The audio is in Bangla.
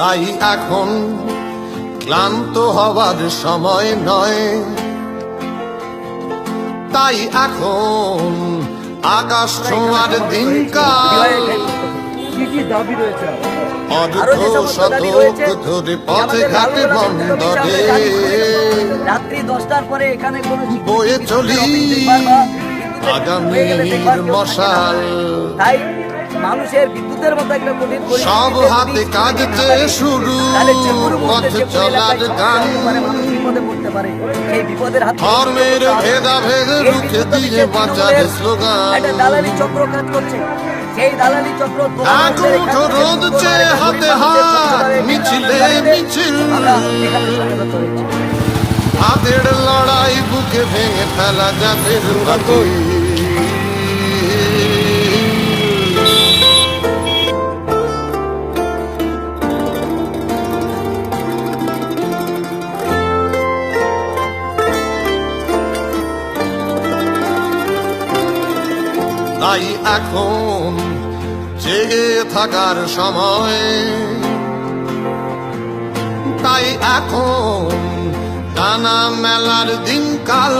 তাই এখন ক্লান্ত হবার সময় নয়, তাই এখন আকাশ ছোঁয়ার দিনকাল অর্ধ শতক ধরে পথে ঘাটে বন্দরে রাত্রি 10টার পরে এখানে কোনো বয়ে চলি আগামীর মশাল। তাই মানুষের বিদ্যুতের মতো একটা কঠিন সব হাতে কাজ চেয়ে শুরু পথ চলার গান, বিপদে পড়তে পারে। সেই বিপদের হাত ধর্মের ভেদাভেদ রুখে দিয়ে বাঁচার স্লোগান। একটা দালালি চক্র কাজ করছে, সেই দালালি চক্র রোদ চেয়ে হাতে হাত মিছিলে মিছিল, হাতের লড়াই বুকে ভেঙে ফেলা যাদের বাকি। তাই এখন জেগে থাকার সময়, তাই এখন টানা মেলার দিনকাল।